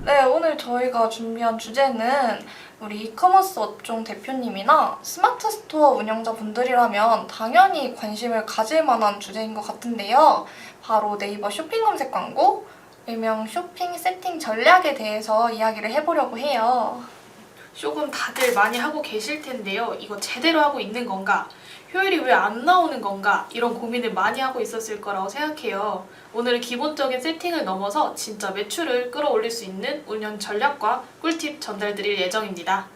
네, 오늘 저희가 준비한 주제는 우리 이커머스 업종 대표님이나 스마트 스토어 운영자분들이라면 당연히 관심을 가질 만한 주제인 것 같은데요. 바로 네이버 쇼핑 검색 광고, 일명 쇼핑 세팅 전략에 대해서 이야기를 해보려고 해요. 조금 다들 많이 하고 계실 텐데요. 이거 제대로 하고 있는 건가? 효율이 왜 안 나오는 건가? 이런 고민을 많이 하고 있었을 거라고 생각해요. 오늘은 기본적인 세팅을 넘어서 진짜 매출을 끌어올릴 수 있는 운영 전략과 꿀팁 전달드릴 예정입니다.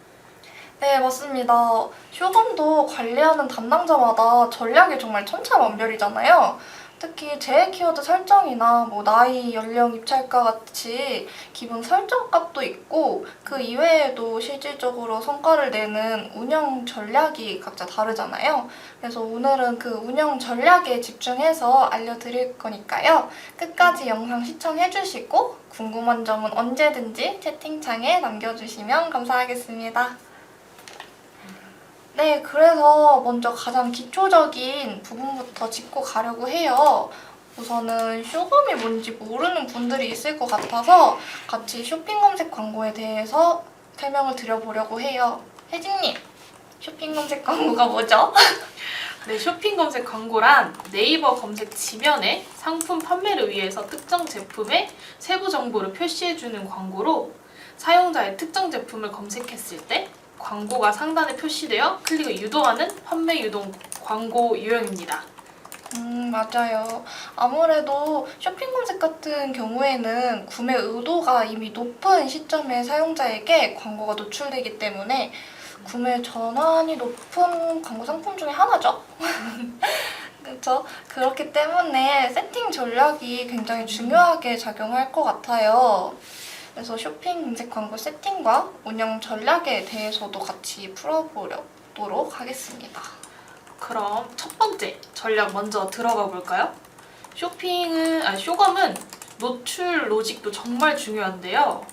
네, 맞습니다. 쇼감도 관리하는 담당자마다 전략이 정말 천차만별이잖아요. 특히 제 키워드 설정이나 나이, 연령, 입찰가 같이 기본 설정 값도 있고 그 이외에도 실질적으로 성과를 내는 운영 전략이 각자 다르잖아요. 그래서 오늘은 그 운영 전략에 집중해서 알려드릴 거니까요. 끝까지 영상 시청해주시고 궁금한 점은 언제든지 채팅창에 남겨주시면 감사하겠습니다. 네, 그래서 먼저 가장 기초적인 부분부터 짚고 가려고 해요. 우선은 쇼감이 뭔지 모르는 분들이 있을 것 같아서 같이 쇼핑 검색 광고에 대해서 설명을 드려보려고 해요. 혜진님, 쇼핑 검색 광고가 뭐죠? 네, 쇼핑 검색 광고란 네이버 검색 지면에 상품 판매를 위해서 특정 제품의 세부 정보를 표시해주는 광고로 사용자의 특정 제품을 검색했을 때 광고가 상단에 표시되어 클릭을 유도하는 판매 유동 광고 유형입니다. 맞아요. 아무래도 쇼핑 검색 같은 경우에는 구매 의도가 이미 높은 시점에 사용자에게 광고가 노출되기 때문에 구매 전환이 높은 광고 상품 중에 하나죠. 그렇죠? 그렇기 때문에 세팅 전략이 굉장히 중요하게 작용할 것 같아요. 그래서 쇼핑 검색 광고 세팅과 운영 전략에 대해서도 같이 풀어보도록 하겠습니다. 그럼 첫 번째 전략 먼저 들어가 볼까요? 쇼감은 노출 로직도 정말 중요한데요.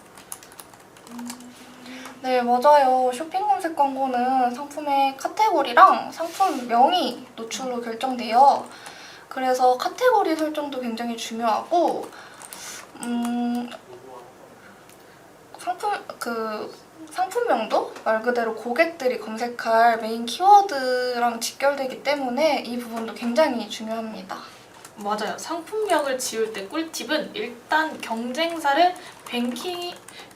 네, 맞아요. 쇼핑 검색 광고는 상품의 카테고리랑 상품명이 노출로 결정돼요. 그래서 카테고리 설정도 굉장히 중요하고, 상품명도 말 그대로 고객들이 검색할 메인 키워드랑 직결되기 때문에 이 부분도 굉장히 중요합니다. 맞아요. 상품명을 지을 때 꿀팁은 일단 경쟁사를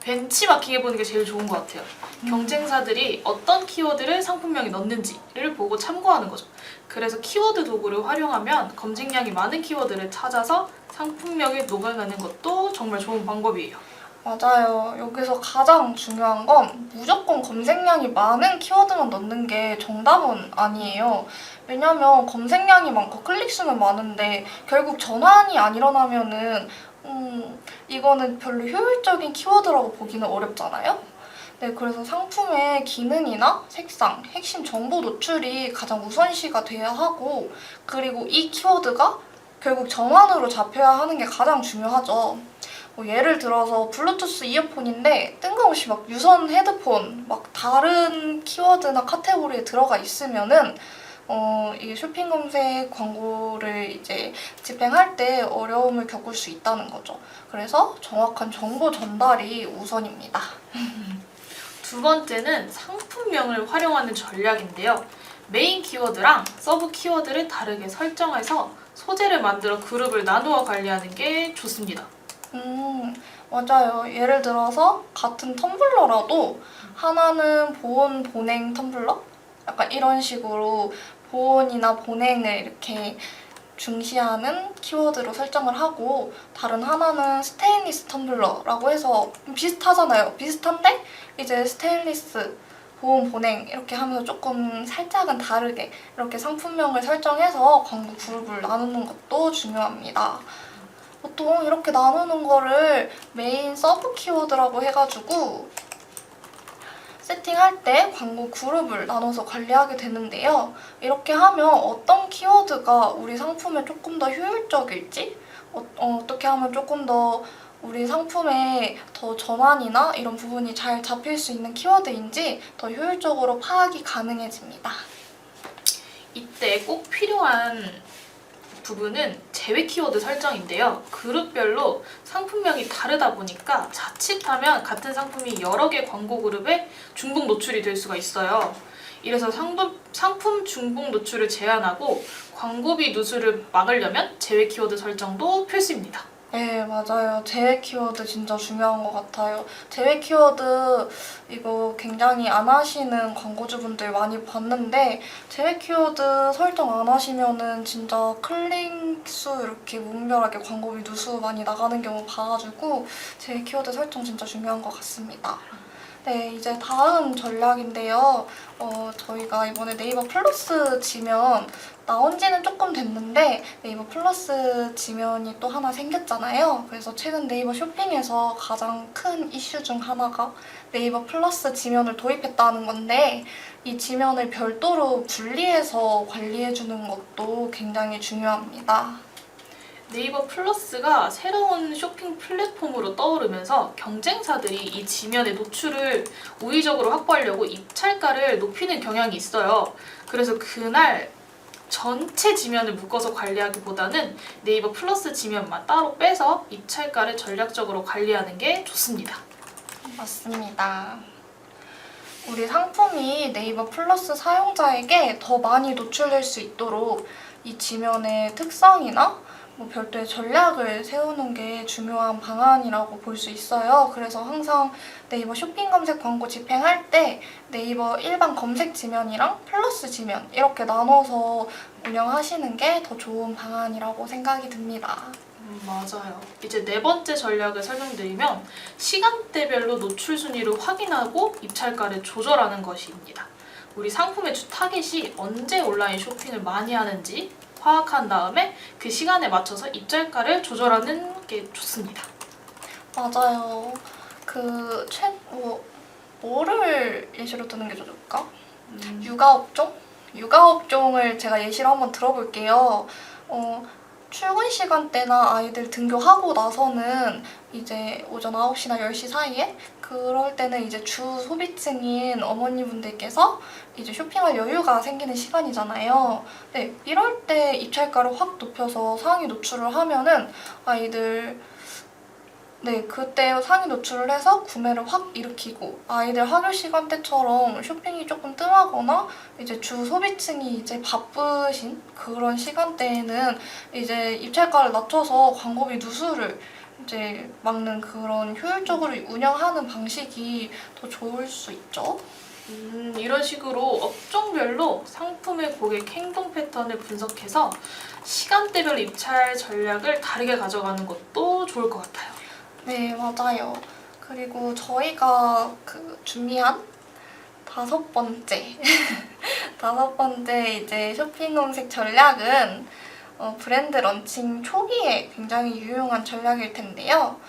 벤치마킹해보는 게 제일 좋은 것 같아요. 경쟁사들이 어떤 키워드를 상품명에 넣는지를 보고 참고하는 거죠. 그래서 키워드 도구를 활용하면 검색량이 많은 키워드를 찾아서 상품명에 녹여내는 것도 정말 좋은 방법이에요. 맞아요. 여기서 가장 중요한 건 무조건 검색량이 많은 키워드만 넣는 게 정답은 아니에요. 왜냐면 검색량이 많고 클릭수는 많은데 결국 전환이 안 일어나면은 이거는 별로 효율적인 키워드라고 보기는 어렵잖아요. 네, 그래서 상품의 기능이나 색상, 핵심 정보 노출이 가장 우선시가 돼야 하고 그리고 이 키워드가 결국 전환으로 잡혀야 하는 게 가장 중요하죠. 예를 들어서 블루투스 이어폰인데 뜬금없이 막 유선 헤드폰 막 다른 키워드나 카테고리에 들어가 있으면은 이게 쇼핑 검색 광고를 이제 집행할 때 어려움을 겪을 수 있다는 거죠. 그래서 정확한 정보 전달이 우선입니다. 두 번째는 상품명을 활용하는 전략인데요. 메인 키워드랑 서브 키워드를 다르게 설정해서 소재를 만들어 그룹을 나누어 관리하는 게 좋습니다. 맞아요. 예를 들어서 같은 텀블러라도 하나는 보온, 보냉 텀블러? 약간 이런 식으로 보온이나 보냉을 이렇게 중시하는 키워드로 설정을 하고 다른 하나는 스테인리스 텀블러라고 해서 비슷하잖아요. 비슷한데 이제 스테인리스, 보온, 보냉 이렇게 하면서 조금 살짝은 다르게 이렇게 상품명을 설정해서 광고 그룹을 나누는 것도 중요합니다. 보통 이렇게 나누는 거를 메인 서브 키워드라고 해가지고 세팅할 때 광고 그룹을 나눠서 관리하게 되는데요. 이렇게 하면 어떤 키워드가 우리 상품에 조금 더 효율적일지 어떻게 하면 조금 더 우리 상품에 더 전환이나 이런 부분이 잘 잡힐 수 있는 키워드인지 더 효율적으로 파악이 가능해집니다. 이때 꼭 필요한 부분은 제외 키워드 설정인데요. 그룹별로 상품명이 다르다 보니까 자칫하면 같은 상품이 여러 개 광고 그룹에 중복 노출이 될 수가 있어요. 이래서 상품 중복 노출을 제한하고 광고비 누수를 막으려면 제외 키워드 설정도 필수입니다. 네, 맞아요. 제외 키워드 진짜 중요한 것 같아요. 제외 키워드 이거 굉장히 안 하시는 광고주분들 많이 봤는데 제외 키워드 설정 안 하시면은 진짜 클릭 수 이렇게 무분별하게 광고비 누수 많이 나가는 경우 봐가지고 제외 키워드 설정 진짜 중요한 것 같습니다. 네, 이제 다음 전략인데요. 저희가 이번에 네이버 플러스 지면 나온 지는 조금 됐는데 네이버 플러스 지면이 또 하나 생겼잖아요. 그래서 최근 네이버 쇼핑에서 가장 큰 이슈 중 하나가 네이버 플러스 지면을 도입했다는 건데 이 지면을 별도로 분리해서 관리해주는 것도 굉장히 중요합니다. 네이버 플러스가 새로운 쇼핑 플랫폼으로 떠오르면서 경쟁사들이 이 지면의 노출을 우위적으로 확보하려고 입찰가를 높이는 경향이 있어요. 그래서 그날 전체 지면을 묶어서 관리하기보다는 네이버 플러스 지면만 따로 빼서 입찰가를 전략적으로 관리하는 게 좋습니다. 맞습니다. 우리 상품이 네이버 플러스 사용자에게 더 많이 노출될 수 있도록 이 지면의 특성이나 별도의 전략을 세우는 게 중요한 방안이라고 볼 수 있어요. 그래서 항상 네이버 쇼핑 검색 광고 집행할 때 네이버 일반 검색 지면이랑 플러스 지면 이렇게 나눠서 운영하시는 게 더 좋은 방안이라고 생각이 듭니다. 맞아요. 이제 네 번째 전략을 설명드리면 시간대별로 노출 순위를 확인하고 입찰가를 조절하는 것입니다. 우리 상품의 주 타겟이 언제 온라인 쇼핑을 많이 하는지 파악한 다음에 그 시간에 맞춰서 입찰가를 조절하는 게 좋습니다. 맞아요. 뭐를 예시로 드는 게 좋을까? 육아업종? 육아업종을 제가 예시로 한번 들어볼게요. 출근 시간대나 아이들 등교하고 나서는 이제 오전 9시나 10시 사이에 그럴 때는 이제 주 소비층인 어머니분들께서 이제 쇼핑할 여유가 생기는 시간이잖아요. 네, 이럴 때 입찰가를 확 높여서 상위 노출을 하면은 그때 상위 노출을 해서 구매를 확 일으키고 아이들 학교 시간대처럼 쇼핑이 조금 뜸하거나 이제 주 소비층이 이제 바쁘신 그런 시간대에는 이제 입찰가를 낮춰서 광고비 누수를 이제 막는 그런 효율적으로 운영하는 방식이 더 좋을 수 있죠. 이런 식으로 업종별로 상품의 고객 행동 패턴을 분석해서 시간대별 입찰 전략을 다르게 가져가는 것도 좋을 것 같아요. 네, 맞아요. 그리고 저희가 준비한 다섯 번째 이제 쇼핑 검색 전략은 브랜드 런칭 초기에 굉장히 유용한 전략일 텐데요.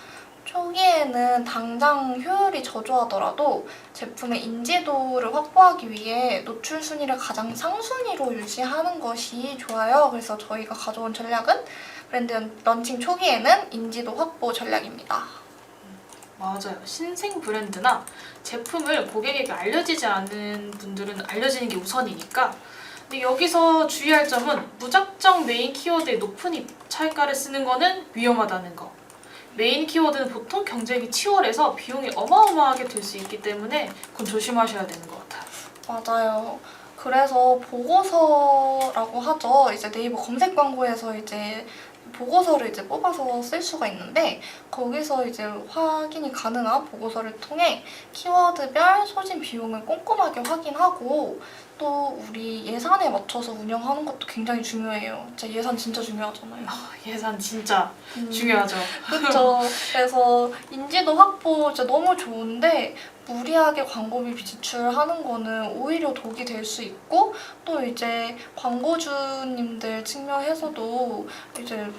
초기에는 당장 효율이 저조하더라도 제품의 인지도를 확보하기 위해 노출 순위를 가장 상순위로 유지하는 것이 좋아요. 그래서 저희가 가져온 전략은 브랜드 런칭 초기에는 인지도 확보 전략입니다. 맞아요. 신생 브랜드나 제품을 고객에게 알려지지 않은 분들은 알려지는 게 우선이니까. 근데 여기서 주의할 점은 무작정 메인 키워드에 높은 입찰가를 쓰는 거는 위험하다는 거. 메인 키워드는 보통 경쟁이 치열해서 비용이 어마어마하게 들 수 있기 때문에 그건 조심하셔야 되는 것 같아요. 맞아요. 그래서 보고서라고 하죠. 이제 네이버 검색 광고에서 이제 보고서를 이제 뽑아서 쓸 수가 있는데 거기서 이제 확인이 가능한 보고서를 통해 키워드별 소진 비용을 꼼꼼하게 확인하고 또 우리 예산에 맞춰서 운영하는 것도 굉장히 중요해요. 예산 진짜 중요하잖아요. 예산 진짜 중요하죠. 그렇죠. 그래서 인지도 확보 진짜 너무 좋은데 무리하게 광고비 지출하는 거는 오히려 독이 될 수 있고 또 이제 광고주님들 측면에서도 이제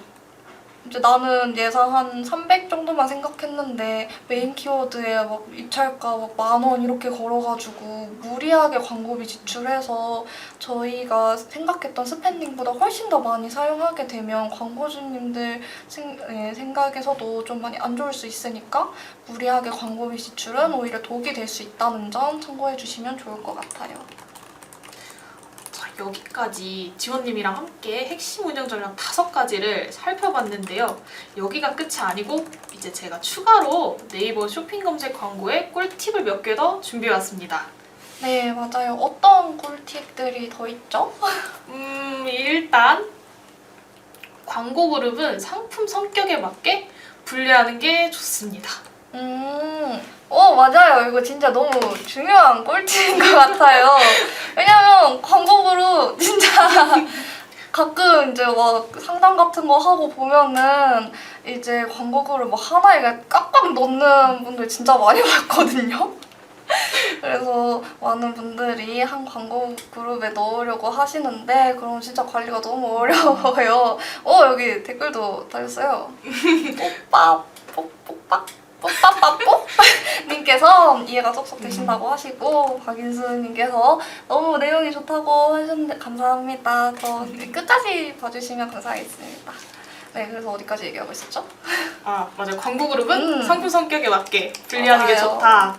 나는 예산 한 300 정도만 생각했는데 메인 키워드에 막 입찰가 막 10,000원 이렇게 걸어가지고 무리하게 광고비 지출해서 저희가 생각했던 스pen딩보다 훨씬 더 많이 사용하게 되면 광고주님들 생각에서도 좀 많이 안 좋을 수 있으니까 무리하게 광고비 지출은 오히려 독이 될 수 있다는 점 참고해 주시면 좋을 것 같아요. 자, 여기까지 지원님이랑 함께 핵심 운영 전략 5가지를 살펴봤는데요. 여기가 끝이 아니고 이제 제가 추가로 네이버 쇼핑 검색 광고에 꿀팁을 몇 개 더 준비해왔습니다. 네, 맞아요. 어떤 꿀팁들이 더 있죠? 일단 광고 그룹은 상품 성격에 맞게 분류하는 게 좋습니다. 맞아요. 이거 진짜 너무 중요한 꿀팁인 것 같아요. 왜냐면 광고부로 진짜 가끔 이제 막 상담 같은 거 하고 보면은 이제 광고글을 막 하나에 깍깍 넣는 분들 진짜 많이 봤거든요. 그래서 많은 분들이 한 광고 그룹에 넣으려고 하시는데 그럼 진짜 관리가 너무 어려워요. 여기 댓글도 달렸어요. 뽀빠뽀 님께서 이해가 쏙쏙 되신다고 하시고 박인수님께서 너무 내용이 좋다고 하셨는데 감사합니다. 더 끝까지 봐주시면 감사하겠습니다. 네, 그래서 어디까지 얘기하고 있었죠? 맞아요. 광고 그룹은 상품 성격에 맞게 분류하는 게 맞아요. 좋다.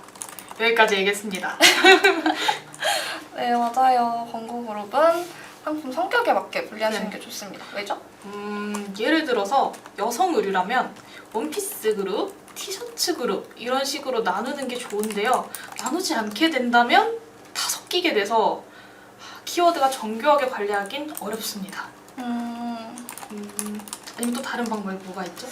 여기까지 얘기했습니다. 네, 맞아요. 광고 그룹은 상품 성격에 맞게 분류하는 네. 게 좋습니다. 왜죠? 예를 들어서 여성 의류라면 원피스 그룹, 티셔츠 그룹 이런 식으로 나누는 게 좋은데요. 나누지 않게 된다면 다 섞이게 돼서 키워드가 정교하게 관리하긴 어렵습니다. 아니면 또 다른 방법이 뭐가 있죠?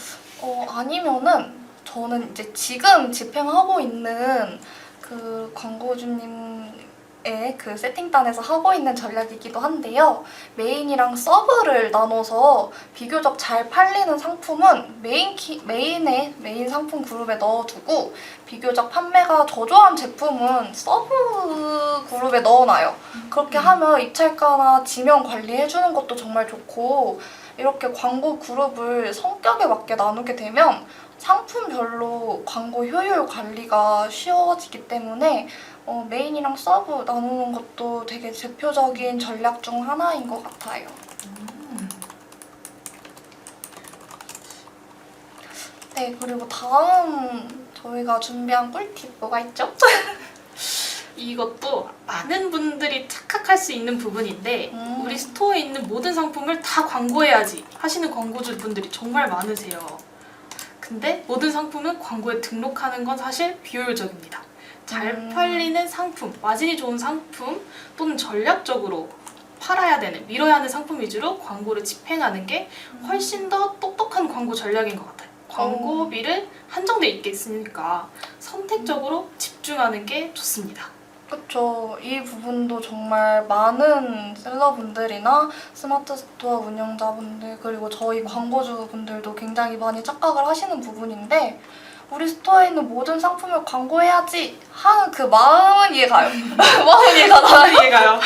아니면은 저는 이제 지금 집행하고 있는 그 광고주님의 그 세팅단에서 하고 있는 전략이기도 한데요. 메인이랑 서브를 나눠서 비교적 잘 팔리는 상품은 메인 상품 그룹에 넣어두고 비교적 판매가 저조한 제품은 서브 그룹에 넣어놔요. 그렇게 하면 입찰가나 지명 관리해주는 것도 정말 좋고 이렇게 광고 그룹을 성격에 맞게 나누게 되면 상품별로 광고 효율 관리가 쉬워지기 때문에 메인이랑 서브 나누는 것도 되게 대표적인 전략 중 하나인 것 같아요. 네, 그리고 다음 저희가 준비한 꿀팁 뭐가 있죠? 이것도 많은 분들이 착각할 수 있는 부분인데 우리 스토어에 있는 모든 상품을 다 광고해야지 하시는 광고주 분들이 정말 많으세요. 근데 모든 상품은 광고에 등록하는 건 사실 비효율적입니다. 잘 팔리는 상품, 마진이 좋은 상품 또는 전략적으로 팔아야 되는, 밀어야 하는 상품 위주로 광고를 집행하는 게 훨씬 더 똑똑한 광고 전략인 것 같아요. 광고비를 한정돼 있겠으니까 선택적으로 집중하는 게 좋습니다. 그쵸. 이 부분도 정말 많은 셀러분들이나 스마트 스토어 운영자분들 그리고 저희 광고주분들도 굉장히 많이 착각을 하시는 부분인데 우리 스토어에 있는 모든 상품을 광고해야지 하는 그 마음은 이해가요. 마음은 이해가요.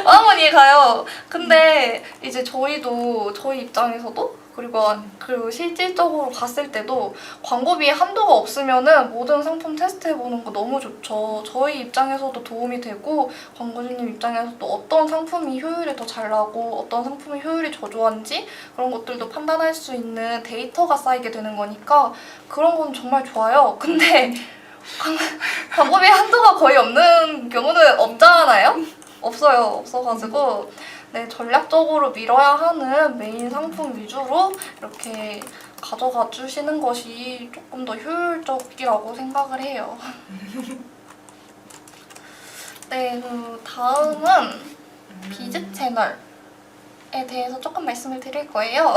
마음은 이해가요. 근데 이제 저희 입장에서도 그리고 실질적으로 봤을 때도 광고비에 한도가 없으면은 모든 상품 테스트해보는 거 너무 좋죠. 저희 입장에서도 도움이 되고 광고주님 입장에서도 어떤 상품이 효율이 더 잘 나고 어떤 상품이 효율이 저조한지 그런 것들도 판단할 수 있는 데이터가 쌓이게 되는 거니까 그런 건 정말 좋아요. 근데 광고비에 한도가 거의 없는 경우는 없잖아요? 없어가지고 네, 전략적으로 밀어야 하는 메인 상품 위주로 이렇게 가져가 주시는 것이 조금 더 효율적이라고 생각을 해요. 네, 그 다음은 비즈 채널에 대해서 조금 말씀을 드릴 거예요.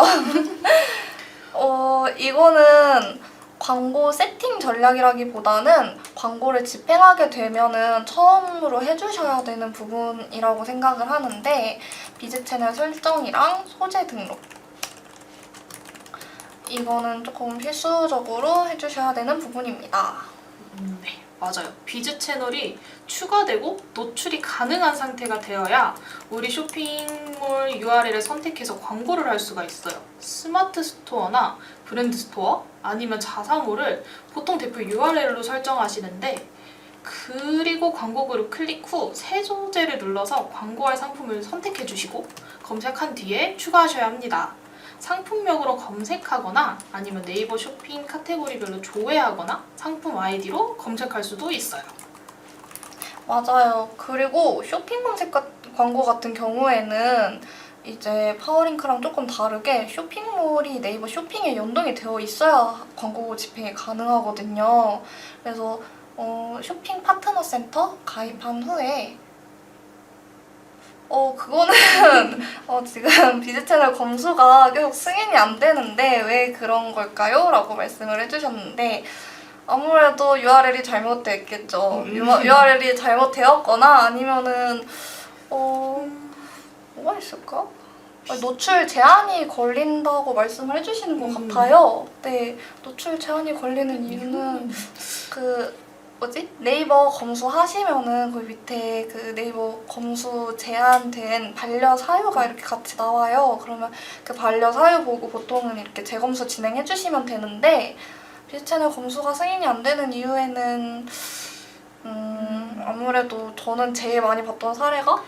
이거는 광고 세팅 전략이라기보다는 광고를 집행하게 되면은 처음으로 해주셔야 되는 부분이라고 생각을 하는데 비즈 채널 설정이랑 소재 등록 이거는 조금 필수적으로 해주셔야 되는 부분입니다. 네, 맞아요. 비즈 채널이 추가되고 노출이 가능한 상태가 되어야 우리 쇼핑몰 URL을 선택해서 광고를 할 수가 있어요. 스마트 스토어나 브랜드 스토어 아니면 자사몰을 보통 대표 URL로 설정하시는데 그리고 광고 그룹 클릭 후 새 소재를 눌러서 광고할 상품을 선택해 주시고 검색한 뒤에 추가하셔야 합니다. 상품명으로 검색하거나 아니면 네이버 쇼핑 카테고리별로 조회하거나 상품 아이디로 검색할 수도 있어요. 맞아요. 그리고 쇼핑 검색 광고 같은 경우에는 이제 파워링크랑 조금 다르게 쇼핑몰이 네이버 쇼핑에 연동이 되어 있어야 광고 집행이 가능하거든요. 그래서 쇼핑 파트너 센터 가입한 후에 그거는 지금 비즈채널 검수가 계속 승인이 안 되는데 왜 그런 걸까요? 라고 말씀을 해주셨는데 아무래도 URL이 잘못됐겠죠. URL이 잘못되었거나 아니면은 뭐가 있을까? 노출 제한이 걸린다고 말씀을 해주시는 것 같아요. 네, 노출 제한이 걸리는 이유는 네이버 검수하시면은 그 밑에 그 네이버 검수 제한된 반려 사유가 이렇게 같이 나와요. 그러면 그 반려 사유 보고 보통은 이렇게 재검수 진행해 주시면 되는데 비즈채널 검수가 승인이 안 되는 이유에는 아무래도 저는 제일 많이 봤던 사례가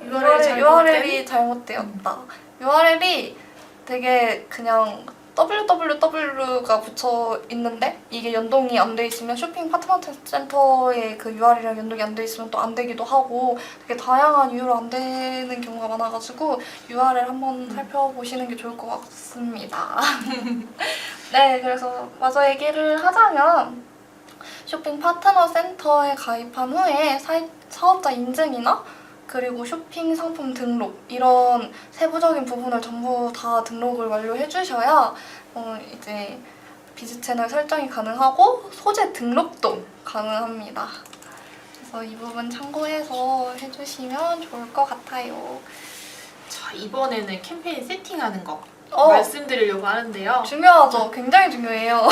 URL이 잘못되었다. URL이 되게 그냥 www가 붙여 있는데 이게 연동이 안 돼 있으면 쇼핑 파트너 센터의 그 URL이랑 연동이 안 돼 있으면 또 안 되기도 하고 되게 다양한 이유로 안 되는 경우가 많아가지고 URL 한번 살펴보시는 게 좋을 것 같습니다. 네, 그래서 마저 얘기를 하자면 쇼핑 파트너 센터에 가입한 후에 사업자 인증이나 그리고 쇼핑 상품 등록 이런 세부적인 부분을 전부 다 등록을 완료해 주셔야 이제 비즈채널 설정이 가능하고 소재 등록도 가능합니다. 그래서 이 부분 참고해서 해주시면 좋을 것 같아요. 자, 이번에는 캠페인 세팅하는 거 말씀드리려고 하는데요. 중요하죠. 굉장히 중요해요.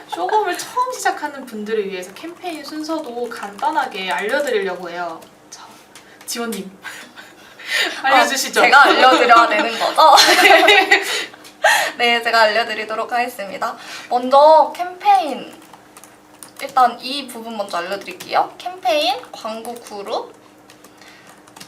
쇼폼을 처음 시작하는 분들을 위해서 캠페인 순서도 간단하게 알려드리려고 해요. 자, 지원님 알려주시죠. 제가 알려드려야 되는 거죠? 네, 제가 알려드리도록 하겠습니다. 먼저 캠페인, 일단 이 부분 먼저 알려드릴게요. 캠페인, 광고 그룹,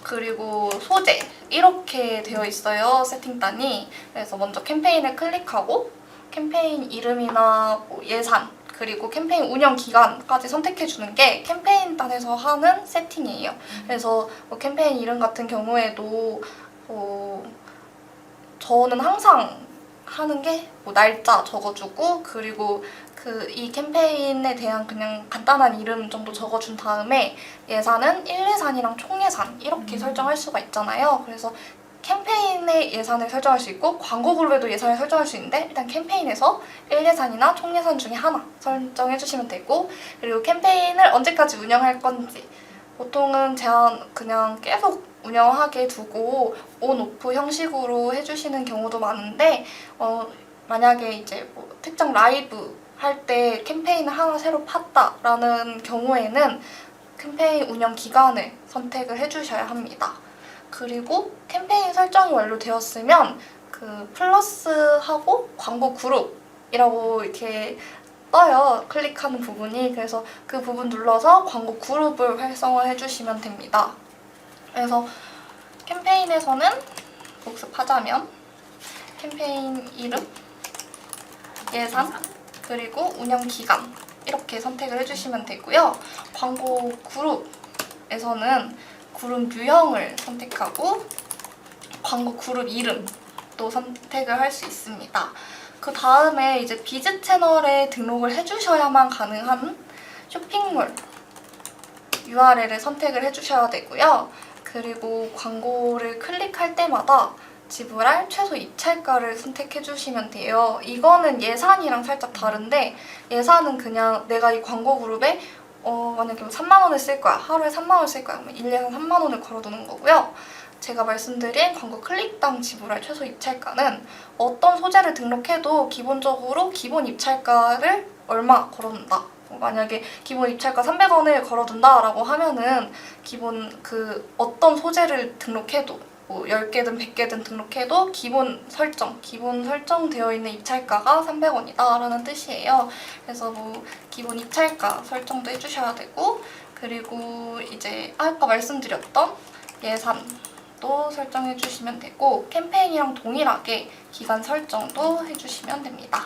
그리고 소재 이렇게 되어 있어요, 세팅단이. 그래서 먼저 캠페인을 클릭하고 캠페인 이름이나 예산 그리고 캠페인 운영 기간까지 선택해주는 게 캠페인단에서 하는 세팅이에요. 그래서 캠페인 이름 같은 경우에도 저는 항상 하는 게 날짜 적어주고 그리고 이 캠페인에 대한 그냥 간단한 이름 정도 적어준 다음에 예산은 1예산이랑 총예산 이렇게 설정할 수가 있잖아요. 그래서 캠페인의 예산을 설정할 수 있고 광고 그룹에도 예산을 설정할 수 있는데 일단 캠페인에서 1예산이나 총예산 중에 하나 설정해 주시면 되고 그리고 캠페인을 언제까지 운영할 건지 보통은 그냥 계속 운영하게 두고 온, 오프 형식으로 해주시는 경우도 많은데 만약에 이제 특정 라이브 할 때 캠페인을 하나 새로 팠다라는 경우에는 캠페인 운영 기간을 선택을 해주셔야 합니다. 그리고 캠페인 설정이 완료되었으면 플러스하고 광고 그룹이라고 이렇게 떠요. 클릭하는 부분이. 그래서 그 부분 눌러서 광고 그룹을 활성화해 주시면 됩니다. 그래서 캠페인에서는 복습하자면 캠페인 이름, 예산, 그리고 운영 기간 이렇게 선택을 해주시면 되고요. 광고 그룹에서는 그룹 유형을 선택하고 광고 그룹 이름도 선택을 할 수 있습니다. 그 다음에 이제 비즈 채널에 등록을 해주셔야만 가능한 쇼핑몰 URL을 선택을 해주셔야 되고요. 그리고 광고를 클릭할 때마다 지불할 최소 입찰가를 선택해 주시면 돼요. 이거는 예산이랑 살짝 다른데 예산은 그냥 내가 이 광고 그룹에 만약에 3만 원을 쓸 거야. 하루에 3만 원을 쓸 거야. 그러면 1예산 3만 원을 걸어두는 거고요. 제가 말씀드린 광고 클릭당 지불할 최소 입찰가는 어떤 소재를 등록해도 기본적으로 기본 입찰가를 얼마 걸어둔다. 만약에 기본 입찰가 300원을 걸어둔다라고 하면은 기본 어떤 소재를 등록해도 10개든 100개든 등록해도 기본 설정되어 있는 입찰가가 300원이다 라는 뜻이에요. 그래서 기본 입찰가 설정도 해주셔야 되고 그리고 이제 아까 말씀드렸던 예산도 설정해 주시면 되고 캠페인이랑 동일하게 기간 설정도 해주시면 됩니다.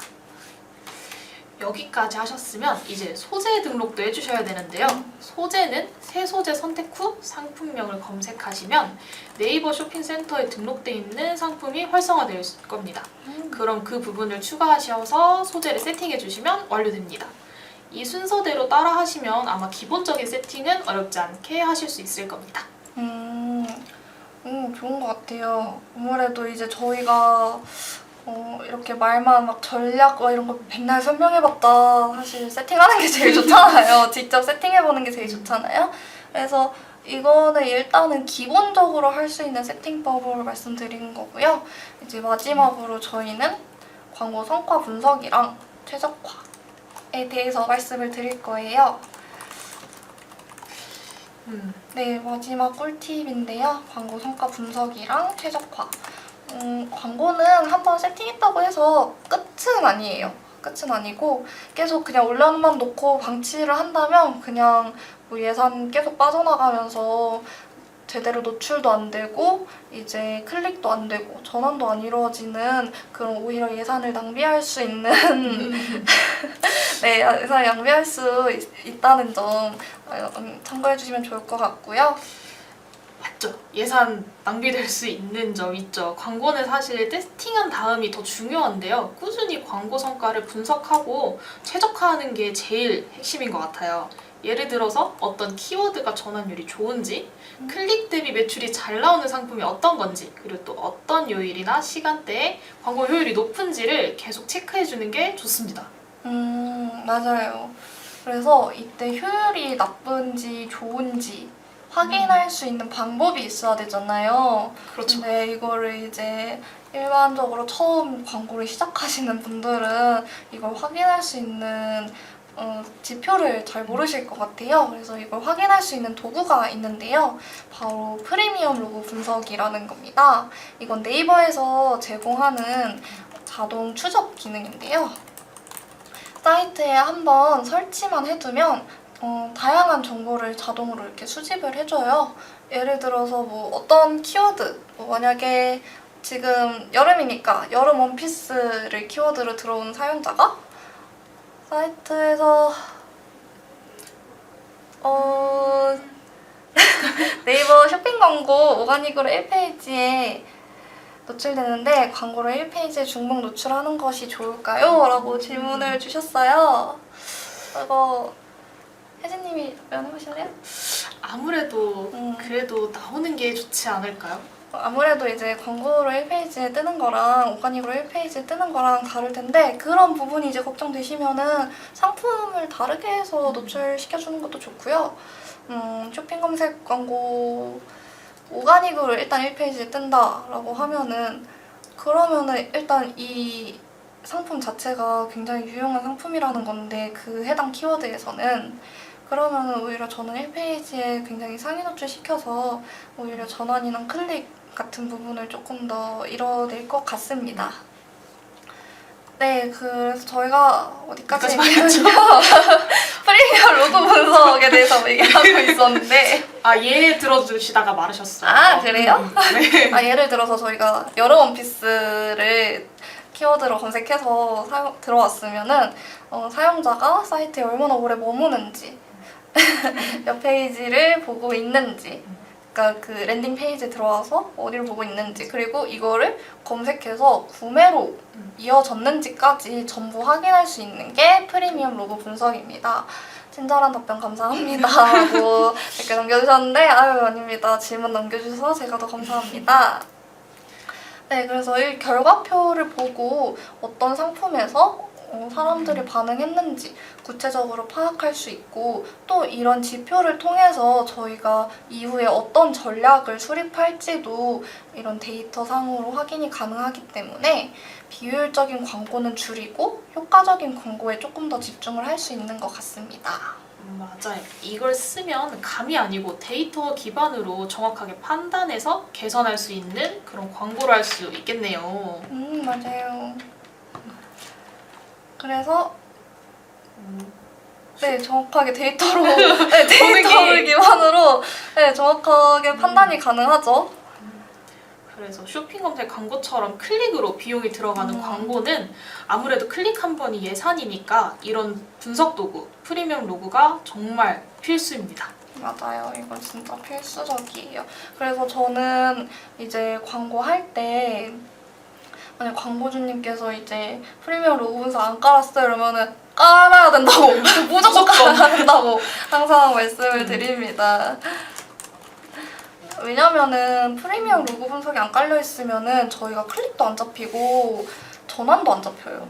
여기까지 하셨으면 이제 소재 등록도 해주셔야 되는데요. 소재는 새 소재 선택 후 상품명을 검색하시면 네이버 쇼핑센터에 등록돼 있는 상품이 활성화될 겁니다. 그럼 그 부분을 추가하셔서 소재를 세팅해 주시면 완료됩니다. 이 순서대로 따라 하시면 아마 기본적인 세팅은 어렵지 않게 하실 수 있을 겁니다. 좋은 것 같아요. 아무래도 이제 저희가 이렇게 말만 막 전략 이런 거 백날 설명해봤다. 사실 세팅하는 게 제일 좋잖아요. 직접 세팅해보는 게 제일 좋잖아요. 그래서 이거는 일단은 기본적으로 할 수 있는 세팅법을 말씀드리는 거고요. 이제 마지막으로 저희는 광고 성과 분석이랑 최적화에 대해서 말씀을 드릴 거예요. 네, 마지막 꿀팁인데요. 광고 성과 분석이랑 최적화. 광고는 한번 세팅했다고 해서 끝은 아니에요. 끝은 아니고 계속 그냥 올려만 놓고 방치를 한다면 그냥 뭐 예산 계속 빠져나가면서 제대로 노출도 안 되고 이제 클릭도 안 되고 전환도 안 이루어지는 그런 오히려 예산을 낭비할 수 있는 네, 예산을 낭비할 수 있다는 점 참고해 주시면 좋을 것 같고요. 맞죠? 예산 낭비될 수 있는 점 있죠. 광고는 사실 테스팅한 다음이 더 중요한데요. 꾸준히 광고 성과를 분석하고 최적화하는 게 제일 핵심인 것 같아요. 예를 들어서 어떤 키워드가 전환율이 좋은지, 클릭 대비 매출이 잘 나오는 상품이 어떤 건지, 그리고 또 어떤 요일이나 시간대에 광고 효율이 높은지를 계속 체크해주는 게 좋습니다. 맞아요. 그래서 이때 효율이 나쁜지 좋은지 확인할 수 있는 방법이 있어야 되잖아요. 그렇죠. 근데 이거를 이제 일반적으로 처음 광고를 시작하시는 분들은 이걸 확인할 수 있는 지표를 잘 모르실 것 같아요. 그래서 이걸 확인할 수 있는 도구가 있는데요. 바로 프리미엄 로고 분석이라는 겁니다. 이건 네이버에서 제공하는 자동 추적 기능인데요. 사이트에 한번 설치만 해두면 다양한 정보를 자동으로 이렇게 수집을 해줘요. 예를 들어서 뭐 어떤 키워드, 뭐 만약에 지금 여름이니까 여름 원피스를 키워드로 들어온 사용자가 사이트에서 네이버 쇼핑 광고 오가닉으로 1페이지에 노출되는데 광고를 1페이지에 중복 노출하는 것이 좋을까요? 라고 질문을 주셨어요. 이거 혜진님이 답변해보실래요? 아무래도 그래도 나오는 게 좋지 않을까요? 아무래도 이제 광고로 1페이지에 뜨는 거랑 오가닉으로 1페이지에 뜨는 거랑 다를 텐데 그런 부분이 이제 걱정되시면은 상품을 다르게 해서 노출시켜주는 것도 좋고요. 쇼핑 검색 광고 오가닉으로 일단 1페이지에 뜬다라고 하면은 그러면은 일단 이 상품 자체가 굉장히 유용한 상품이라는 건데 그 해당 키워드에서는 그러면은 오히려 저는 1페이지에 굉장히 상위 노출시켜서 오히려 전환이나 클릭 같은 부분을 조금 더 이뤄낼 것 같습니다. 네, 그래서 저희가 어디까지 얘기했죠? 프리미엄 로고 분석에 대해서 얘기하고 있었는데 예 들어주시다가 말으셨어요. 아, 그래요? 네. 예를 들어서 저희가 여름 원피스를 키워드로 검색해서 들어왔으면은 사용자가 사이트에 얼마나 오래 머무는지 몇 페이지를 보고 있는지 그러니까 그 랜딩 페이지에 들어와서 어디를 보고 있는지 그리고 이거를 검색해서 구매로 이어졌는지까지 전부 확인할 수 있는 게 프리미엄 로고 분석입니다. 친절한 답변 감사합니다 하고 이렇게 남겨주셨는데 아유 아닙니다. 질문 남겨주셔서 제가 더 감사합니다. 네, 그래서 이 결과표를 보고 어떤 상품에서 사람들이 반응했는지 구체적으로 파악할 수 있고 또 이런 지표를 통해서 저희가 이후에 어떤 전략을 수립할지도 이런 데이터 상으로 확인이 가능하기 때문에 비효율적인 광고는 줄이고 효과적인 광고에 조금 더 집중을 할 수 있는 것 같습니다. 맞아요. 이걸 쓰면 감이 아니고 데이터 기반으로 정확하게 판단해서 개선할 수 있는 그런 광고를 할 수 있겠네요. 맞아요. 그래서 네, 정확하게 데이터로 네, 데이터를 기반으로 네, 정확하게 판단이 가능하죠. 그래서 쇼핑 검색 광고처럼 클릭으로 비용이 들어가는 음. 광고는 아무래도 클릭 한 번이 예산이니까 이런 분석 도구, 프리미엄 로그가 정말 필수입니다. 맞아요. 이거 진짜 필수적이에요. 그래서 저는 이제 광고할 때 만약 광고주님께서 이제 프리미엄 로고 분석 안 깔았어요 이러면은 깔아야 된다고 무조건 깔아야 된다고 항상 말씀을 드립니다. 왜냐면은 프리미엄 로고 분석이 안 깔려 있으면은 저희가 클릭도 안 잡히고 전환도 안 잡혀요.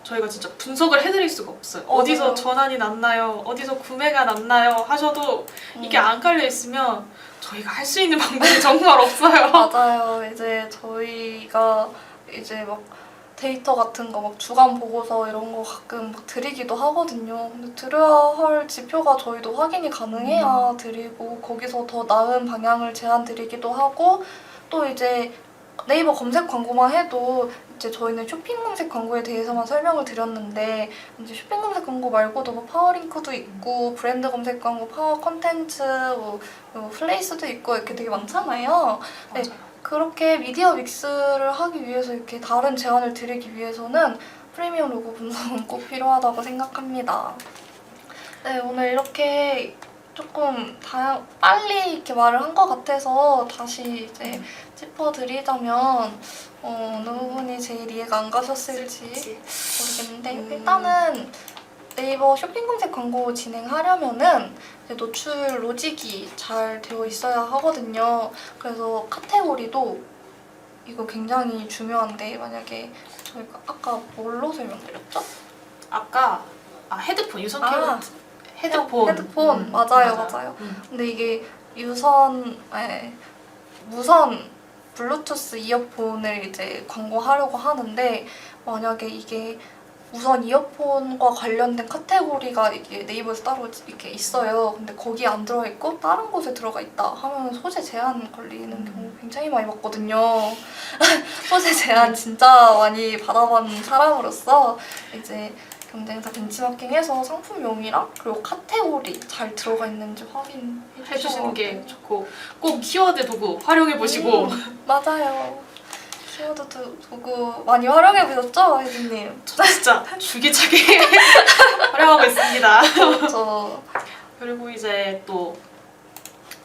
저희가 진짜 분석을 해드릴 수가 없어요. 맞아요. 어디서 전환이 났나요? 어디서 구매가 났나요? 하셔도 이게 안 깔려 있으면 저희가 할 수 있는 방법이 정말 없어요. 맞아요. 이제 저희가 이제 막 데이터 같은 거 막 주간 보고서 이런 거 가끔 막 드리기도 하거든요. 근데 드려야 할 지표가 저희도 확인이 가능해야 드리고 거기서 더 나은 방향을 제안 드리기도 하고 또 이제 네이버 검색 광고만 해도 이제 저희는 쇼핑 검색 광고에 대해서만 설명을 드렸는데 이제 쇼핑 검색 광고 말고도 뭐 파워링크도 있고 브랜드 검색 광고, 파워 컨텐츠, 뭐 플레이스도 있고 이렇게 되게 많잖아요. 네. 맞아요. 그렇게 미디어 믹스를 하기 위해서 이렇게 다른 제안을 드리기 위해서는 프리미엄 로고 분석은 꼭 필요하다고 생각합니다. 네, 오늘 이렇게 조금 빨리 이렇게 말을 한 것 같아서 다시 이제 짚어드리자면 어느 부분이 제일 이해가 안 가셨을지 모르겠는데 일단은 네이버 쇼핑 검색 광고 진행하려면은 이제 노출 로직이 잘 되어 있어야 하거든요. 그래서 카테고리도 이거 굉장히 중요한데 만약에 저희가 아까 뭘로 설명드렸죠? 아까 헤드폰, 유선 키워드. 헤드폰. 맞아요. 근데 이게 무선 블루투스 이어폰을 이제 광고하려고 하는데 만약에 이게 무선 이어폰과 관련된 카테고리가 이게 네이버에서 따로 이렇게 있어요. 근데 거기에 안 들어가 있고 다른 곳에 들어가 있다 하면 소재 제한 걸리는 경우 굉장히 많이 봤거든요. 소재 제한 진짜 많이 받아본 사람으로서 이제 경쟁사 벤치마킹해서 상품명이랑 그리고 카테고리 잘 들어가 있는지 확인해 해주시는 게 좋고 꼭 키워드 도구 활용해 보시고 맞아요. 키워드 도구 많이 활용해 보셨죠, 혜진님? 저 진짜 줄기차게 활용하고 있습니다. 그렇죠. 그리고 이제 또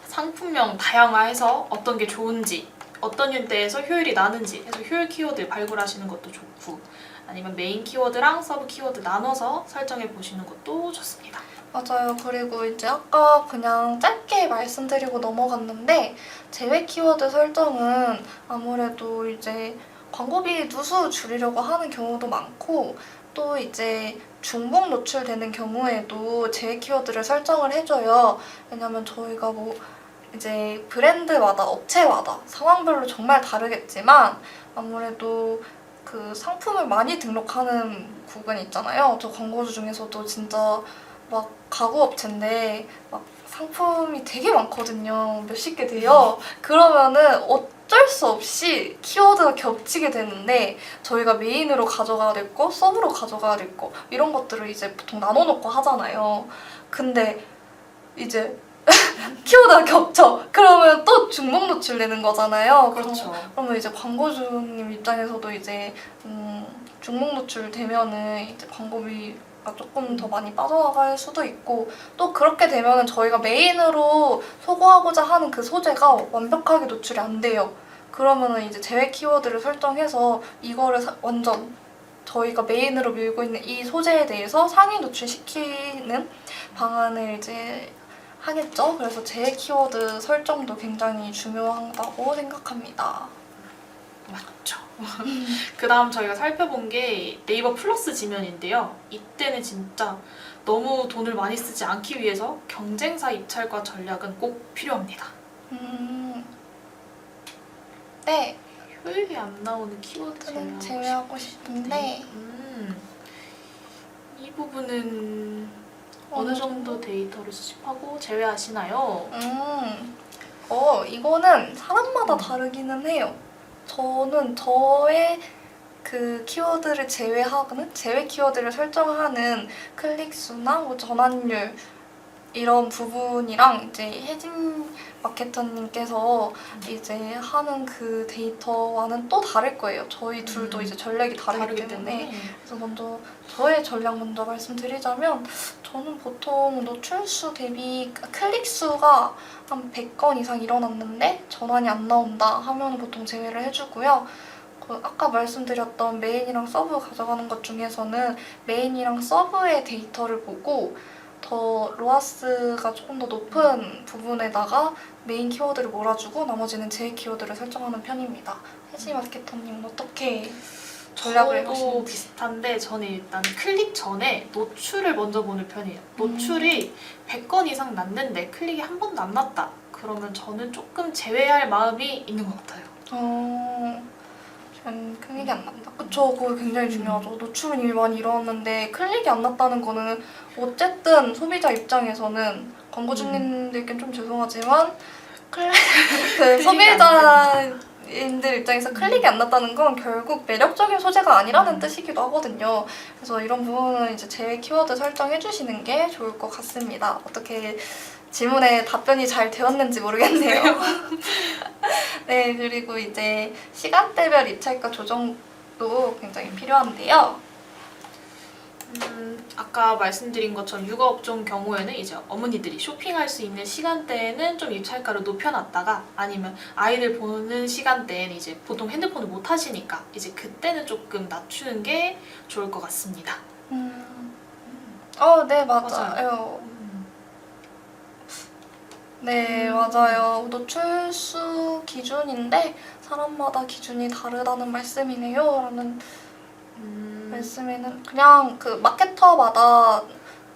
상품명 다양화해서 어떤 게 좋은지 어떤 연대에서 효율이 나는지 해서 효율 키워드 발굴하시는 것도 좋고 아니면 메인 키워드랑 서브 키워드 나눠서 설정해 보시는 것도 좋습니다. 맞아요. 그리고 이제 아까 그냥 짧게 말씀드리고 넘어갔는데 제외 키워드 설정은 아무래도 이제 광고비 누수 줄이려고 하는 경우도 많고 또 이제 중복 노출되는 경우에도 제외 키워드를 설정을 해줘요. 왜냐면 저희가 뭐 이제 브랜드마다 업체마다 상황별로 정말 다르겠지만 아무래도 그 상품을 많이 등록하는 구간이 있잖아요. 저 광고주 중에서도 진짜 막 가구 업체인데 막 상품이 되게 많거든요. 몇십 개 돼요. 그러면은 어쩔 수 없이 키워드가 겹치게 되는데 저희가 메인으로 가져가야 될 거, 서브로 가져가야 될 거 이런 것들을 이제 보통 나눠놓고 하잖아요. 근데 이제 키워드가 겹쳐. 그러면 또 중복 노출되는 거잖아요. 그렇죠. 그러면 이제 광고주님 입장에서도 이제 중복 노출 되면은 이제 광고비가 조금 더 많이 빠져나갈 수도 있고 또 그렇게 되면은 저희가 메인으로 소구하고자 하는 그 소재가 완벽하게 노출이 안 돼요. 그러면은 이제 제외 키워드를 설정해서 이거를 완전 저희가 메인으로 밀고 있는 이 소재에 대해서 상위 노출시키는 방안을 이제 하겠죠? 그래서 제외 키워드 설정도 굉장히 중요하다고 생각합니다. 맞죠. 그 다음 저희가 살펴본 게 네이버 플러스 지면인데요. 이때는 진짜 너무 돈을 많이 쓰지 않기 위해서 경쟁사 입찰과 전략은 꼭 필요합니다. 네, 효율이 안 나오는 키워드는 제외하고 싶은데 이 부분은 어느 정도 데이터를 수집하고 제외하시나요? 이거는 사람마다 다르기는 해요. 저는 저의 그 키워드를 제외하는 제외 키워드를 설정하는 클릭수나 뭐 전환율 이런 부분이랑 이제 혜진 마케터님께서 이제 하는 그 데이터와는 또 다를 거예요. 저희 둘도 이제 전략이 다르기 때문에. 그래서 먼저 저의 전략 먼저 말씀드리자면 저는 보통 노출수 대비 클릭 수가 한 100건 이상 일어났는데 전환이 안 나온다 하면 보통 제외를 해주고요. 그 아까 말씀드렸던 메인이랑 서브 가져가는 것 중에서는 메인이랑 서브의 데이터를 보고 더 로아스가 조금 더 높은 부분에다가 메인 키워드를 몰아주고 나머지는 제 키워드를 설정하는 편입니다. 혜지 마케터님은 어떻게 전략을 저도 하시는지? 비슷한데 저는 일단 클릭 전에 노출을 먼저 보는 편이에요. 노출이 100건 이상 났는데 클릭이 한 번도 안 났다. 그러면 저는 조금 제외할 마음이 있는 것 같아요. 전 클릭이 안 난다. 그쵸, 그거 굉장히 중요하죠. 노출은 이미 많이 일어났는데 클릭이 안 났다는 거는 어쨌든 소비자 입장에서는 광고주님들께는 좀 죄송하지만 그 소비자인들 입장에서 클릭이 안 났다는 건 결국 매력적인 소재가 아니라는 뜻이기도 하거든요. 그래서 이런 부분은 이제 제외 키워드 설정해 주시는 게 좋을 것 같습니다. 어떻게 질문에 답변이 잘 되었는지 모르겠네요. 네, 그리고 이제 시간대별 입찰가 조정도 굉장히 필요한데요. 아까 말씀드린 것처럼 육아업종 경우에는 이제 어머니들이 쇼핑할 수 있는 시간대에는 좀 입찰가를 높여놨다가 아니면 아이들 보는 시간대에는 이제 보통 핸드폰을 못 하시니까 이제 그때는 조금 낮추는 게 좋을 것 같습니다. 네, 맞아요. 네, 맞아요. 노출수 기준인데 사람마다 기준이 다르다는 말씀이네요. 라는 말씀에는 그냥 그 마케터마다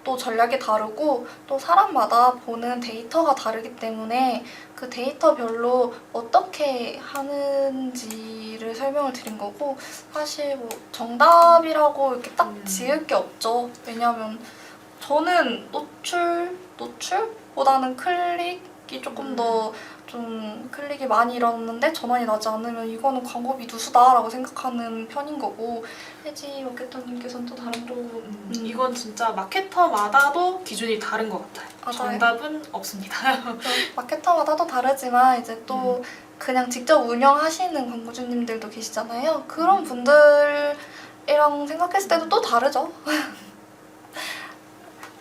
또 전략이 다르고 또 사람마다 보는 데이터가 다르기 때문에 그 데이터별로 어떻게 하는지를 설명을 드린 거고 사실 뭐 정답이라고 이렇게 딱 지을 게 없죠. 왜냐하면 저는 노출보다는 클릭이 조금 더 좀 클릭이 많이 일어났는데 전환이 나지 않으면 이거는 광고비 누수다라고 생각하는 편인 거고 혜지 마케터님께서는 또 다른 또 이건 진짜 마케터마다도 기준이 다른 것 같아요. 맞아요. 정답은 없습니다. 마케터마다 또 다르지만 이제 또 그냥 직접 운영하시는 광고주님들도 계시잖아요. 그런 분들이랑 생각했을 때도 또 다르죠.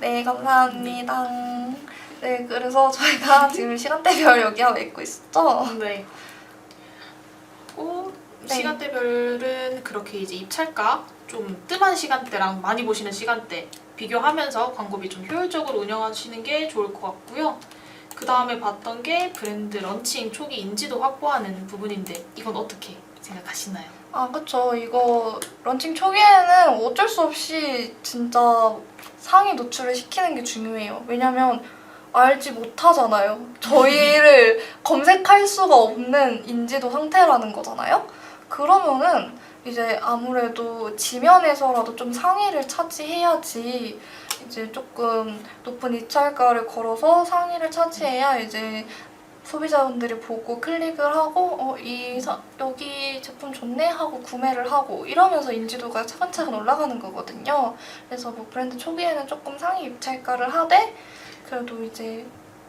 네, 감사합니다. 네, 그래서 저희가 지금 시간대별 여기하고 있고 있었죠? 네. 네. 시간대별은 그렇게 이제 입찰가 좀 뜸한 시간대랑 많이 보시는 시간대 비교하면서 광고비 좀 효율적으로 운영하시는 게 좋을 것 같고요. 그 다음에 봤던 게 브랜드 런칭 초기 인지도 확보하는 부분인데 이건 어떻게 생각하시나요? 그쵸. 이거 런칭 초기에는 어쩔 수 없이 진짜 상위 노출을 시키는 게 중요해요. 왜냐면 알지 못하잖아요. 저희를 검색할 수가 없는 인지도 상태라는 거잖아요. 그러면은 이제 아무래도 지면에서라도 좀 상위를 차지해야지 이제 조금 높은 입찰가를 걸어서 상위를 차지해야 이제 소비자분들이 보고 클릭을 하고 여기 제품 좋네 하고 구매를 하고 이러면서 인지도가 차근차근 올라가는 거거든요. 그래서 뭐 브랜드 초기에는 조금 상위 입찰가를 하되 그래도 이제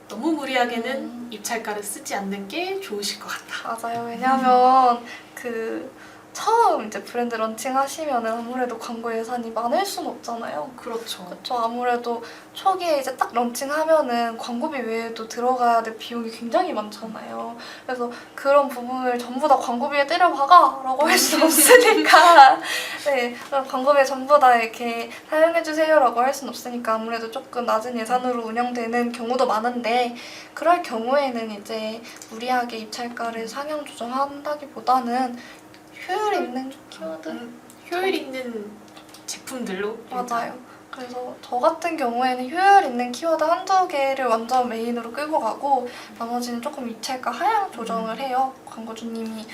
너무 무리하게는 입찰가를 쓰지 않는 게 좋으실 것 같다. 맞아요. 왜냐면 처음 이제 브랜드 런칭 하시면은 아무래도 광고 예산이 많을 순 없잖아요. 그렇죠. 그쵸. 아무래도 초기에 이제 딱 런칭하면은 광고비 외에도 들어가야 될 비용이 굉장히 많잖아요. 그래서 그런 부분을 전부 다 광고비에 때려박아라고 할 수 없으니까 네, 광고비 전부 다 이렇게 사용해주세요라고 할 순 없으니까 아무래도 조금 낮은 예산으로 운영되는 경우도 많은데 그럴 경우에는 이제 무리하게 입찰가를 상향 조정한다기보다는 효율 있는 키워드? 효율 있는 제품들로 맞아요. 그래서 저 같은 경우에는 효율 있는 키워드 한두 개를 완전 메인으로 끌고 가고 나머지는 조금 입찰가 하향 조정을 해요. 광고주님이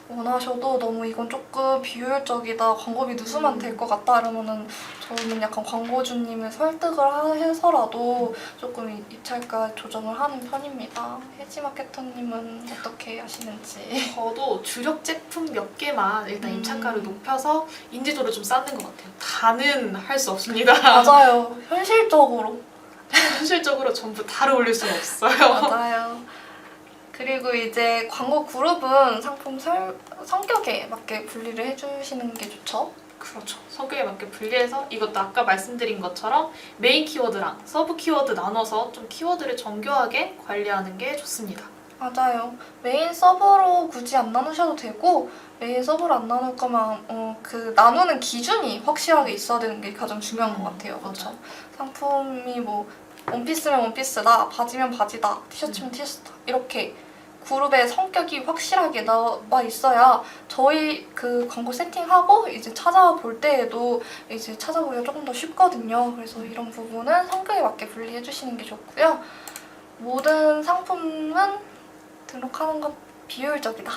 원하셔도 너무 이건 조금 비효율적이다, 광고비 누수만 될 것 같다 이러면은 저는 약간 광고주님을 설득을 해서라도 조금 입찰가 조정을 하는 편입니다. 혜지 마케터님은 어떻게 하시는지? 저도 주력 제품 몇 개만 일단 입찰가를 높여서 인지도를 좀 쌓는 것 같아요. 다는 할 수 없습니다. 맞아요. 현실적으로 현실적으로 전부 다를 올릴 수는 없어요. 맞아요. 그리고 이제 광고 그룹은 상품 성격에 맞게 분리를 해주시는 게 좋죠. 그렇죠. 성격에 맞게 분리해서 이것도 아까 말씀드린 것처럼 메인 키워드랑 서브 키워드 나눠서 좀 키워드를 정교하게 관리하는 게 좋습니다. 맞아요. 메인 서버로 굳이 안 나누셔도 되고 메인 서버로 안 나눌 거면 그 나누는 기준이 확실하게 있어야 되는 게 가장 중요한 것 같아요. 그렇죠? 상품이 뭐 원피스면 원피스다, 바지면 바지다, 티셔츠면 티셔츠다 이렇게 그룹의 성격이 확실하게 나와 있어야 저희 그 광고 세팅하고 이제 찾아볼 때에도 이제 찾아보기가 조금 더 쉽거든요. 그래서 이런 부분은 성격에 맞게 분리해 주시는 게 좋고요. 모든 상품은 등록하는 건 비효율적이다.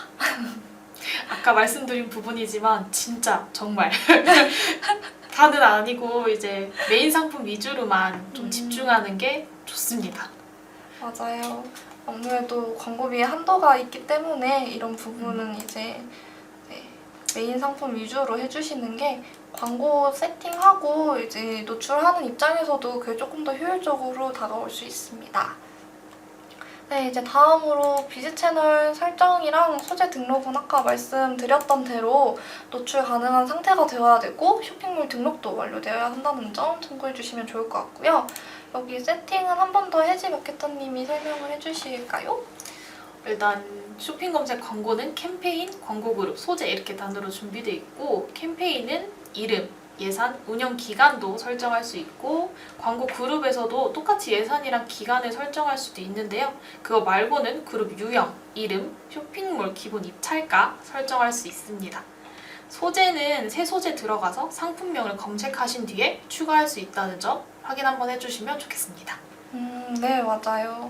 아까 말씀드린 부분이지만 진짜 정말 다는 아니고 이제 메인 상품 위주로만 좀 집중하는 게 좋습니다. 맞아요. 아무래도 광고비에 한도가 있기 때문에 이런 부분은 이제 메인 상품 위주로 해주시는 게 광고 세팅하고 이제 노출하는 입장에서도 그게 조금 더 효율적으로 다가올 수 있습니다. 네, 이제 다음으로 비즈 채널 설정이랑 소재 등록은 아까 말씀드렸던 대로 노출 가능한 상태가 되어야 되고 쇼핑몰 등록도 완료되어야 한다는 점 참고해 주시면 좋을 것 같고요. 여기 세팅은 한 번 더 혜지 마케터님이 설명을 해주실까요? 일단 쇼핑 검색 광고는 캠페인, 광고 그룹, 소재 이렇게 단으로 준비되어 있고 캠페인은 이름, 예산, 운영 기간도 설정할 수 있고 광고 그룹에서도 똑같이 예산이랑 기간을 설정할 수도 있는데요. 그거 말고는 그룹 유형, 이름, 쇼핑몰 기본 입찰가 설정할 수 있습니다. 소재는 새 소재 들어가서 상품명을 검색하신 뒤에 추가할 수 있다는 점 확인 한번 해주시면 좋겠습니다. 네, 맞아요.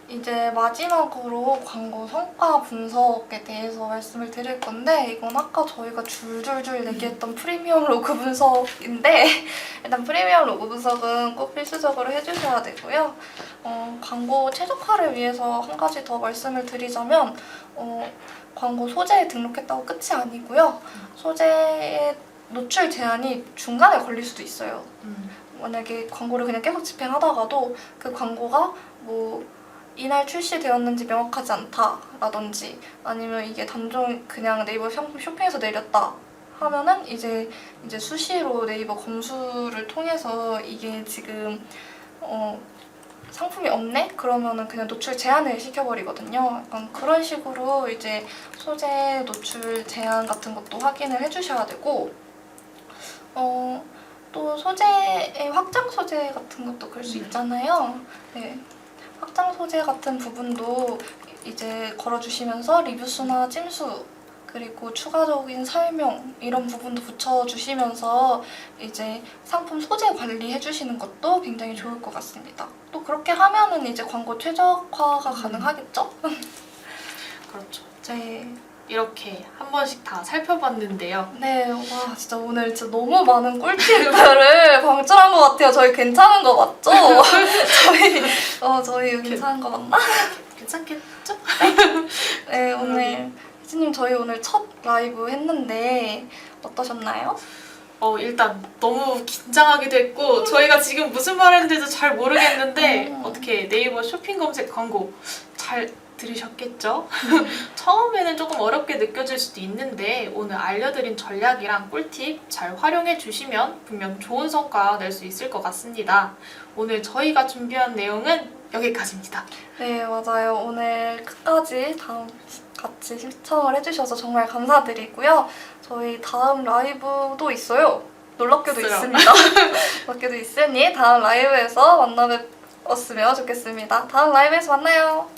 이제 마지막으로 광고 성과 분석에 대해서 말씀을 드릴 건데 이건 아까 저희가 줄줄줄 얘기했던 프리미엄 로그 분석인데 일단 프리미엄 로그 분석은 꼭 필수적으로 해주셔야 되고요. 광고 최적화를 위해서 한 가지 더 말씀을 드리자면 광고 소재에 등록했다고 끝이 아니고요. 소재의 노출 제한이 중간에 걸릴 수도 있어요. 만약에 광고를 그냥 계속 집행하다가도 그 광고가 뭐 이날 출시되었는지 명확하지 않다라든지 아니면 이게 단종 그냥 네이버 상품 쇼핑에서 내렸다 하면은 이제 수시로 네이버 검수를 통해서 이게 지금 상품이 없네? 그러면은 그냥 노출 제한을 시켜버리거든요. 약간 그런 식으로 이제 소재 노출 제한 같은 것도 확인을 해주셔야 되고 또 소재의 확장 소재 같은 것도 그럴 수 있잖아요. 네. 확장 소재 같은 부분도 이제 걸어주시면서 리뷰수나 찜수 그리고 추가적인 설명 이런 부분도 붙여주시면서 이제 상품 소재 관리해주시는 것도 굉장히 좋을 것 같습니다. 또 그렇게 하면은 이제 광고 최적화가 가능하겠죠? 그렇죠. 네. 이렇게 한 번씩 다 살펴봤는데요. 네, 와 진짜 오늘 진짜 너무 많은 꿀팁들을 방출한 것 같아요. 저희 괜찮은 거 맞죠? 저희 괜찮은 거 맞나? 괜찮겠죠? 네, 오늘 혜지님 저희 오늘 첫 라이브 했는데 어떠셨나요? 일단 너무 긴장하기도 했고 저희가 지금 무슨 말 했는지도 잘 모르겠는데 어떻게 네이버 쇼핑 검색 광고 잘 들으셨겠죠? 처음에는 조금 어렵게 느껴질 수도 있는데 오늘 알려드린 전략이랑 꿀팁 잘 활용해 주시면 분명 좋은 성과 낼 수 있을 것 같습니다. 오늘 저희가 준비한 내용은 여기까지입니다. 네, 맞아요. 오늘 끝까지 같이 시청을 해주셔서 정말 감사드리고요. 저희 다음 라이브도 있어요. 놀랍게도 있습니다. 놀랍게도 있으니 다음 라이브에서 만나뵙었으면 좋겠습니다. 다음 라이브에서 만나요.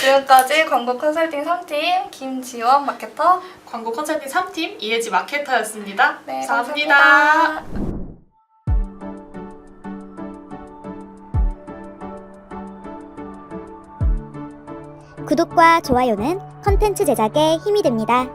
지금까지 광고 컨설팅 3팀 김지원 마케터 광고 컨설팅 3팀 이혜지 마케터였습니다. 네, 감사합니다. 감사합니다. 구독과 좋아요는 컨텐츠 제작에 힘이 됩니다.